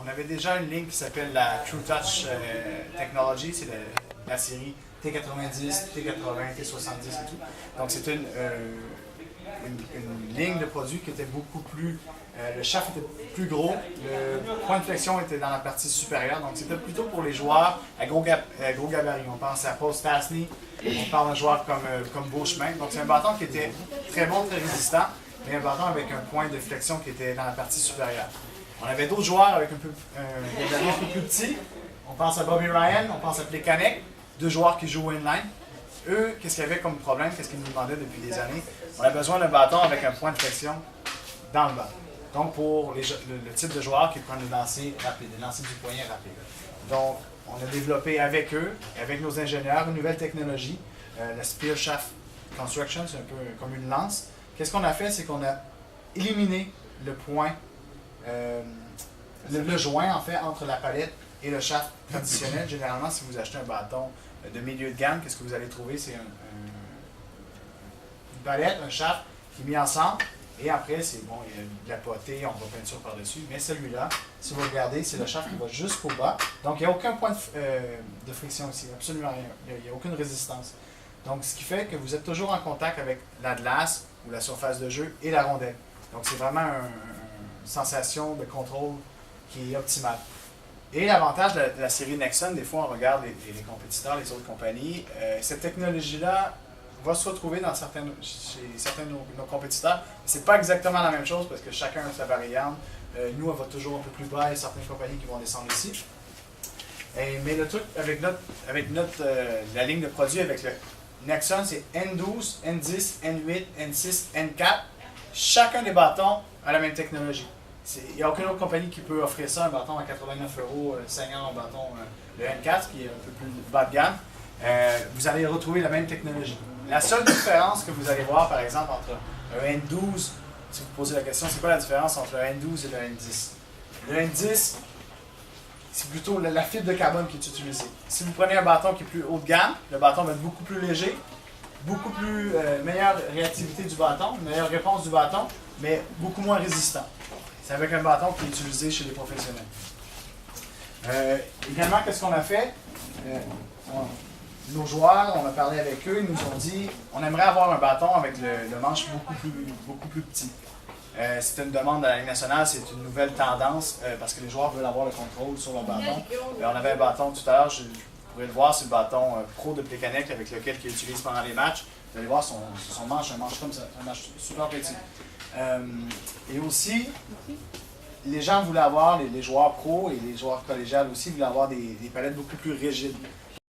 on avait déjà une ligne qui s'appelle la True Touch Technology, c'est la série T90, T80, T70 et tout. Donc c'était une ligne de produits qui était beaucoup plus... le shaft était plus gros, le point de flexion était dans la partie supérieure, donc c'était plutôt pour les joueurs à gros gabarit. On pense à Paul Stastny, on parle d'un joueur comme Beauchemin. Donc c'est un bâton qui était très bon, très résistant, mais un bâton avec un point de flexion qui était dans la partie supérieure. On avait d'autres joueurs avec un gabarit un peu plus petit. On pense à Bobby Ryan, on pense à Plekanec, deux joueurs qui jouent inline. Eux, qu'est-ce qu'ils avaient comme problème, qu'est-ce qu'ils nous demandaient depuis des années? On a besoin d'un bâton avec un point de flexion dans le bas. Donc, pour le type de joueur qui prend des lancers rapides, des lancers du poignet rapides. Donc, on a développé avec eux, avec nos ingénieurs, une nouvelle technologie, la Spear Shaft Construction, c'est un peu comme une lance. Qu'est-ce qu'on a fait, c'est qu'on a éliminé le point, le joint, en fait, entre la palette et le shaft traditionnel. Généralement, si vous achetez un bâton de milieu de gamme, qu'est-ce que vous allez trouver? C'est une palette, un shaft qui est mis ensemble. Et après, c'est bon, il y a de la potée, on va peinture par-dessus. Mais celui-là, si vous regardez, c'est le shaft qui va jusqu'au bas. Donc, il n'y a aucun point de friction ici, absolument rien. Il n'y a aucune résistance. Donc, ce qui fait que vous êtes toujours en contact avec la glace ou la surface de jeu et la rondelle. Donc, c'est vraiment une sensation de contrôle qui est optimale. Et l'avantage de la série Nexon, des fois, on regarde les compétiteurs, les autres compagnies. Cette technologie-là va se retrouver chez certains de nos compétiteurs. Ce n'est pas exactement la même chose parce que chacun a sa variante. Nous, on va toujours un peu plus bas. Il y a certaines compagnies qui vont descendre ici. Mais le truc avec la ligne de produits avec le Nexon, c'est N12, N10, N8, N6, N4. Chacun des bâtons a la même technologie. Il n'y a aucune autre compagnie qui peut offrir ça, un bâton à 89 €, saignant un bâton, le N4, qui est un peu plus bas de gamme. Vous allez retrouver la même technologie. La seule différence que vous allez voir, par exemple, entre un N12, si vous posez la question, c'est quoi la différence entre le N12 et le N10? Le N10, c'est plutôt la fibre de carbone qui est utilisée. Si vous prenez un bâton qui est plus haut de gamme, le bâton va être beaucoup plus léger, beaucoup plus meilleure réactivité du bâton, meilleure réponse du bâton, mais beaucoup moins résistant. C'est avec un bâton qui est utilisé chez les professionnels. Également, qu'est-ce qu'on a fait? Nos joueurs, on a parlé avec eux, ils nous ont dit on aimerait avoir un bâton avec le manche beaucoup plus petit. C'est une demande de la Ligue nationale, c'est une nouvelle tendance parce que les joueurs veulent avoir le contrôle sur leur bâton. On avait un bâton tout à l'heure, vous pourrez le voir, c'est le bâton pro de Plekanec avec lequel il utilise pendant les matchs. Vous allez voir son manche, un manche comme ça, un manche super petit. Et aussi, les gens voulaient avoir, les joueurs pros et les joueurs collégiales aussi, voulaient avoir des palettes beaucoup plus rigides.